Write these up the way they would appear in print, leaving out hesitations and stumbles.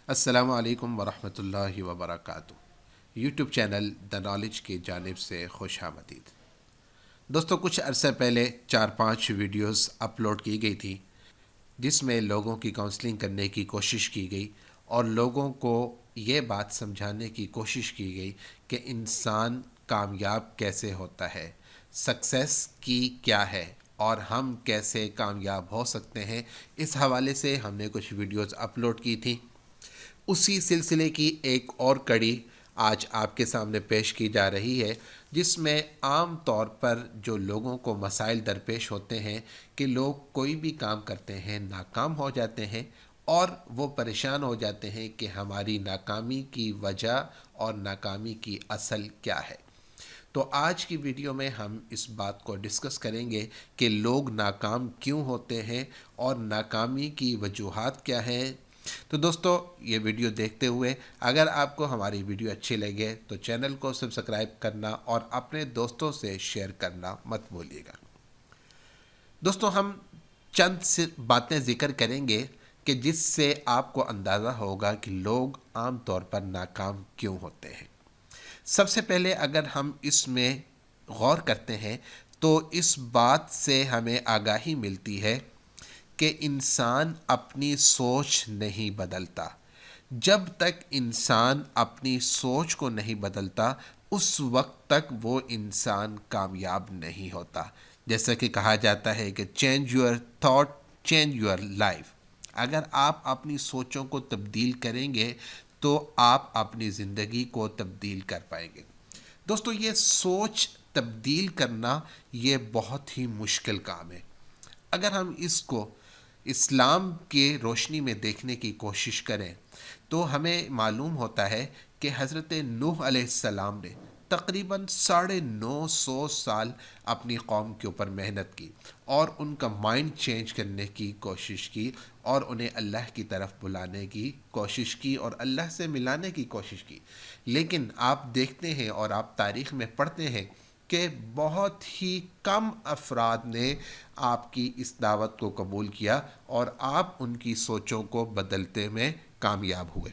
السلام علیکم ورحمۃ اللہ وبرکاتہ۔ یوٹیوب چینل دا نالج کی جانب سے خوش آمدید۔ دوستو، کچھ عرصہ پہلے 4-5 ویڈیوز اپلوڈ کی گئی تھی جس میں لوگوں کی کاؤنسلنگ کرنے کی کوشش کی گئی اور لوگوں کو یہ بات سمجھانے کی کوشش کی گئی کہ انسان کامیاب کیسے ہوتا ہے، سکسیس کی کیا ہے اور ہم کیسے کامیاب ہو سکتے ہیں۔ اس حوالے سے ہم نے کچھ ویڈیوز اپلوڈ کی تھی۔ اسی سلسلے کی ایک اور کڑی آج آپ کے سامنے پیش کی جا رہی ہے، جس میں عام طور پر جو لوگوں کو مسائل درپیش ہوتے ہیں کہ لوگ کوئی بھی کام کرتے ہیں، ناکام ہو جاتے ہیں اور وہ پریشان ہو جاتے ہیں کہ ہماری ناکامی کی وجہ اور ناکامی کی اصل کیا ہے۔ تو آج کی ویڈیو میں ہم اس بات کو ڈسکس کریں گے کہ لوگ ناکام کیوں ہوتے ہیں اور ناکامی کی وجوہات کیا ہیں۔ تو دوستو، یہ ویڈیو دیکھتے ہوئے اگر آپ کو ہماری ویڈیو اچھی لگے تو چینل کو سبسکرائب کرنا اور اپنے دوستوں سے شیئر کرنا مت بھولیے گا۔ دوستو، ہم چند باتیں ذکر کریں گے کہ جس سے آپ کو اندازہ ہوگا کہ لوگ عام طور پر ناکام کیوں ہوتے ہیں۔ سب سے پہلے اگر ہم اس میں غور کرتے ہیں تو اس بات سے ہمیں آگاہی ملتی ہے کہ انسان اپنی سوچ نہیں بدلتا۔ جب تک انسان اپنی سوچ کو نہیں بدلتا اس وقت تک وہ انسان کامیاب نہیں ہوتا۔ جیسا کہ کہا جاتا ہے کہ change your thought change your life. اگر آپ اپنی سوچوں کو تبدیل کریں گے تو آپ اپنی زندگی کو تبدیل کر پائیں گے۔ دوستو، یہ سوچ تبدیل کرنا یہ بہت ہی مشکل کام ہے۔ اگر ہم اس کو اسلام کے روشنی میں دیکھنے کی کوشش کریں تو ہمیں معلوم ہوتا ہے کہ حضرت نوح علیہ السلام نے تقریباً 950 سال اپنی قوم کے اوپر محنت کی اور ان کا مائنڈ چینج کرنے کی کوشش کی اور انہیں اللہ کی طرف بلانے کی کوشش کی اور اللہ سے ملانے کی کوشش کی۔ لیکن آپ دیکھتے ہیں اور آپ تاریخ میں پڑھتے ہیں کہ بہت ہی کم افراد نے آپ کی اس دعوت کو قبول کیا اور آپ ان کی سوچوں کو بدلتے میں کامیاب ہوئے۔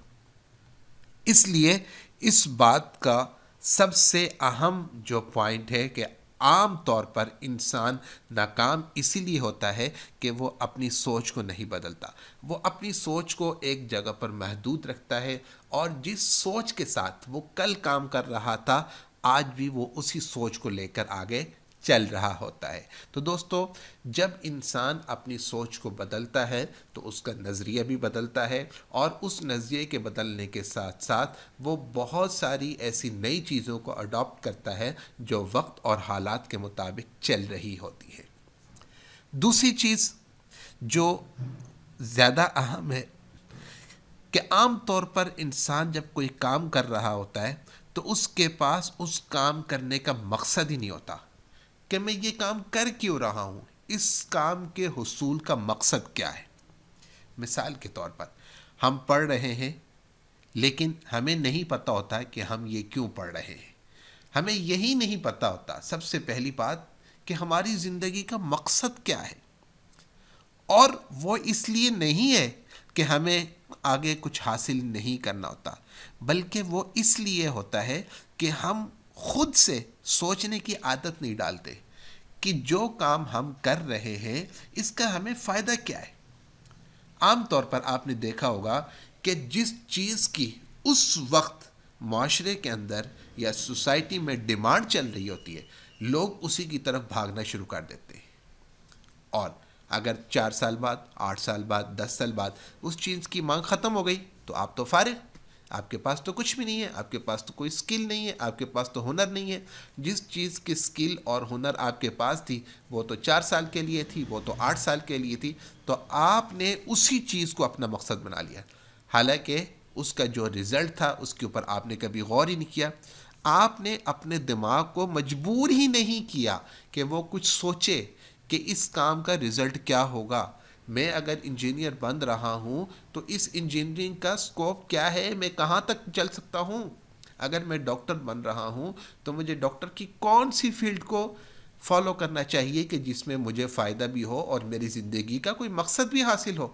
اس لیے اس بات کا سب سے اہم جو پوائنٹ ہے کہ عام طور پر انسان ناکام اسی لیے ہوتا ہے کہ وہ اپنی سوچ کو نہیں بدلتا۔ وہ اپنی سوچ کو ایک جگہ پر محدود رکھتا ہے اور جس سوچ کے ساتھ وہ کل کام کر رہا تھا آج بھی وہ اسی سوچ کو لے کر آگے چل رہا ہوتا ہے۔ تو دوستو، جب انسان اپنی سوچ کو بدلتا ہے تو اس کا نظریہ بھی بدلتا ہے اور اس نظریے کے بدلنے کے ساتھ ساتھ وہ بہت ساری ایسی نئی چیزوں کو اڈاپٹ کرتا ہے جو وقت اور حالات کے مطابق چل رہی ہوتی ہے۔ دوسری چیز جو زیادہ اہم ہے کہ عام طور پر انسان جب کوئی کام کر رہا ہوتا ہے تو اس کے پاس اس کام کرنے کا مقصد ہی نہیں ہوتا کہ میں یہ کام کر کیوں رہا ہوں، اس کام کے حصول کا مقصد کیا ہے۔ مثال کے طور پر ہم پڑھ رہے ہیں لیکن ہمیں نہیں پتہ ہوتا کہ ہم یہ کیوں پڑھ رہے ہیں۔ ہمیں یہی نہیں پتہ ہوتا سب سے پہلی بات کہ ہماری زندگی کا مقصد کیا ہے، اور وہ اس لیے نہیں ہے کہ ہمیں آگے کچھ حاصل نہیں کرنا ہوتا، بلکہ وہ اس لیے ہوتا ہے کہ ہم خود سے سوچنے کی عادت نہیں ڈالتے کہ جو کام ہم کر رہے ہیں اس کا ہمیں فائدہ کیا ہے۔ عام طور پر آپ نے دیکھا ہوگا کہ جس چیز کی اس وقت معاشرے کے اندر یا سوسائٹی میں ڈیمانڈ چل رہی ہوتی ہے لوگ اسی کی طرف بھاگنا شروع کر دیتے ہیں، اور اگر 4 سال بعد 8 سال بعد 10 سال بعد اس چیز کی مانگ ختم ہو گئی تو آپ تو فارغ، آپ کے پاس تو کچھ بھی نہیں ہے، آپ کے پاس تو کوئی سکل نہیں ہے، آپ کے پاس تو ہنر نہیں ہے۔ جس چیز کی سکل اور ہنر آپ کے پاس تھی وہ تو 4 سال کے لیے تھی، وہ تو 8 سال کے لیے تھی، تو آپ نے اسی چیز کو اپنا مقصد بنا لیا، حالانکہ اس کا جو رزلٹ تھا اس کے اوپر آپ نے کبھی غور ہی نہیں کیا۔ آپ نے اپنے دماغ کو مجبور ہی نہیں کیا کہ وہ کچھ سوچے کہ اس کام کا رزلٹ کیا ہوگا۔ میں اگر انجینئر بن رہا ہوں تو اس انجینئرنگ کا سکوپ کیا ہے، میں کہاں تک چل سکتا ہوں۔ اگر میں ڈاکٹر بن رہا ہوں تو مجھے ڈاکٹر کی کون سی فیلڈ کو فالو کرنا چاہیے کہ جس میں مجھے فائدہ بھی ہو اور میری زندگی کا کوئی مقصد بھی حاصل ہو۔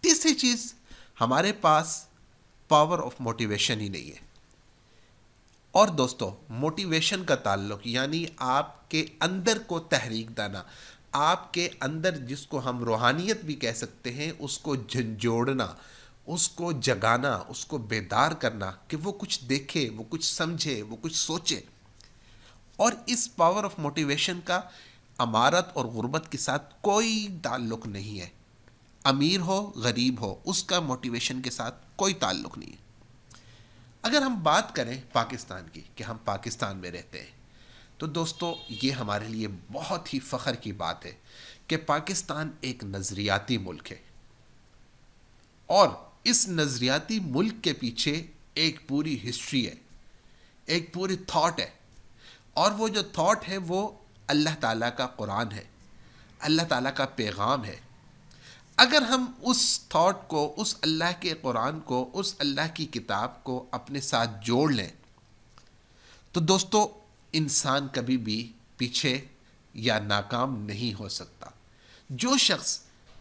تیسری چیز ہمارے پاس پاور آف موٹیویشن ہی نہیں ہے. اور دوستو موٹیویشن کا تعلق یعنی آپ کے اندر کو تحریک دینا، آپ کے اندر جس کو ہم روحانیت بھی کہہ سکتے ہیں، اس کو جھنجھوڑنا، اس کو جگانا، اس کو بیدار کرنا کہ وہ کچھ دیکھے، وہ کچھ سمجھے، وہ کچھ سوچے. اور اس پاور آف موٹیویشن کا امارت اور غربت کے ساتھ کوئی تعلق نہیں ہے. امیر ہو غریب ہو، اس کا موٹیویشن کے ساتھ کوئی تعلق نہیں ہے. اگر ہم بات کریں پاکستان کی کہ ہم پاکستان میں رہتے ہیں، تو دوستو یہ ہمارے لیے بہت ہی فخر کی بات ہے کہ پاکستان ایک نظریاتی ملک ہے، اور اس نظریاتی ملک کے پیچھے ایک پوری ہسٹری ہے، ایک پوری تھاٹ ہے. اور وہ جو تھاٹ ہے وہ اللہ تعالیٰ کا قرآن ہے، اللہ تعالیٰ کا پیغام ہے. اگر ہم اس تھاٹ کو، اس اللہ کے قرآن کو، اس اللہ کی کتاب کو اپنے ساتھ جوڑ لیں تو دوستو انسان کبھی بھی پیچھے یا ناکام نہیں ہو سکتا. جو شخص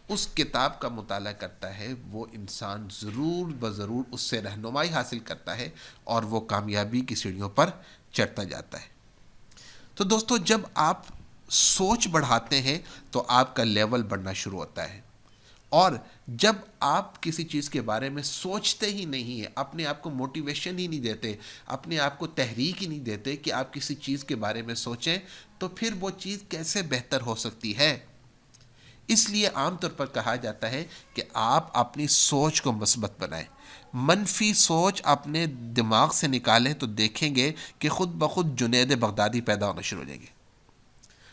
اس کتاب کا مطالعہ کرتا ہے وہ انسان ضرور بضرور اس سے رہنمائی حاصل کرتا ہے اور وہ کامیابی کی سیڑھیوں پر چڑھتا جاتا ہے. تو دوستو جب آپ سوچ بڑھاتے ہیں تو آپ کا لیول بڑھنا شروع ہوتا ہے، اور جب آپ کسی چیز کے بارے میں سوچتے ہی نہیں ہیں، اپنے آپ کو موٹیویشن ہی نہیں دیتے، اپنے آپ کو تحریک ہی نہیں دیتے کہ آپ کسی چیز کے بارے میں سوچیں، تو پھر وہ چیز کیسے بہتر ہو سکتی ہے؟ اس لیے عام طور پر کہا جاتا ہے کہ آپ اپنی سوچ کو مثبت بنائیں. منفی سوچ اپنے دماغ سے نکالیں تو دیکھیں گے کہ خود بخود جنید بغدادی پیدا ہونا شروع ہو جائیں گے.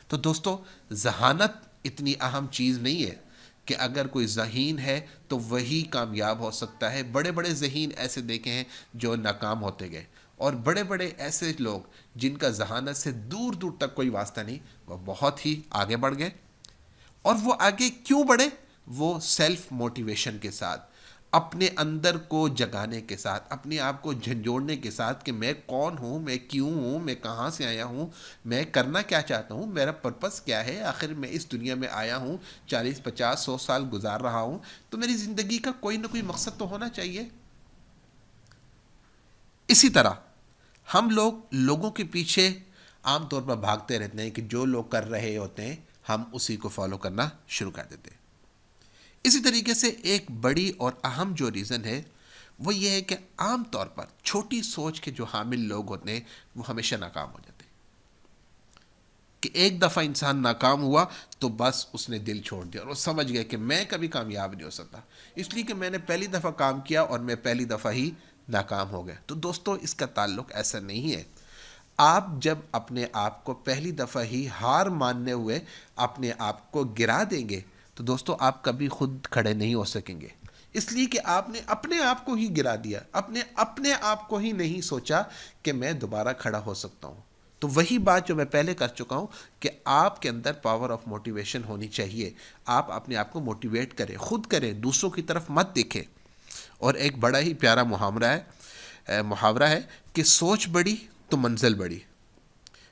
تو دوستو ذہانت اتنی اہم چیز نہیں ہے کہ اگر کوئی ذہین ہے تو وہی کامیاب ہو سکتا ہے. بڑے بڑے ذہین ایسے دیکھے ہیں جو ناکام ہوتے گئے، اور بڑے بڑے ایسے لوگ جن کا ذہانت سے دور دور تک کوئی واسطہ نہیں، وہ بہت ہی آگے بڑھ گئے. اور وہ آگے کیوں بڑھے؟ وہ سیلف موٹیویشن کے ساتھ، اپنے اندر کو جگانے کے ساتھ، اپنے آپ کو جھنجھوڑنے کے ساتھ کہ میں کون ہوں، میں کیوں ہوں، میں کہاں سے آیا ہوں، میں کرنا کیا چاہتا ہوں، میرا پرپس کیا ہے، آخر میں اس دنیا میں آیا ہوں، 40 50 100 سال گزار رہا ہوں، تو میری زندگی کا کوئی نہ کوئی مقصد تو ہونا چاہیے. اسی طرح ہم لوگوں کے پیچھے عام طور پر بھاگتے رہتے ہیں کہ جو لوگ کر رہے ہوتے ہیں ہم اسی کو فالو کرنا شروع کر دیتے ہیں. اسی طریقے سے ایک بڑی اور اہم جو ریزن ہے وہ یہ ہے کہ عام طور پر چھوٹی سوچ کے جو حامل لوگ ہوتے ہیں وہ ہمیشہ ناکام ہو جاتے ہیں. کہ ایک دفعہ انسان ناکام ہوا تو بس اس نے دل چھوڑ دیا، اور وہ سمجھ گیا کہ میں کبھی کامیاب نہیں ہو سکتا، اس لیے کہ میں نے پہلی دفعہ کام کیا اور میں پہلی دفعہ ہی ناکام ہو گیا. تو دوستو اس کا تعلق ایسا نہیں ہے. آپ جب اپنے آپ کو پہلی دفعہ ہی ہار ماننے ہوئے اپنے آپ کو گرا دیں گے تو دوستو آپ کبھی خود کھڑے نہیں ہو سکیں گے، اس لیے کہ آپ نے اپنے آپ کو ہی گرا دیا، اپنے آپ کو ہی نہیں سوچا کہ میں دوبارہ کھڑا ہو سکتا ہوں. تو وہی بات جو میں پہلے کر چکا ہوں کہ آپ کے اندر پاور آف موٹیویشن ہونی چاہیے. آپ اپنے آپ کو موٹیویٹ کریں، خود کریں، دوسروں کی طرف مت دیکھیں. اور ایک بڑا ہی پیارا محاورہ ہے کہ سوچ بڑی تو منزل بڑی،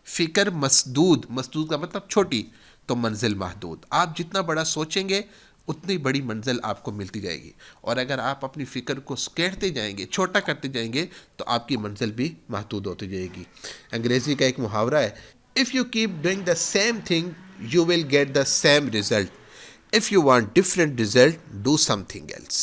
فکر مسدود کا مطلب چھوٹی تو منزل محدود. آپ جتنا بڑا سوچیں گے اتنی بڑی منزل آپ کو ملتی جائے گی، اور اگر آپ اپنی فکر کو سکیڑتے جائیں گے، چھوٹا کرتے جائیں گے تو آپ کی منزل بھی محدود ہوتی جائے گی. انگریزی کا ایک محاورہ ہے، if you keep doing the same thing you will get the same result, if you want different result do something else.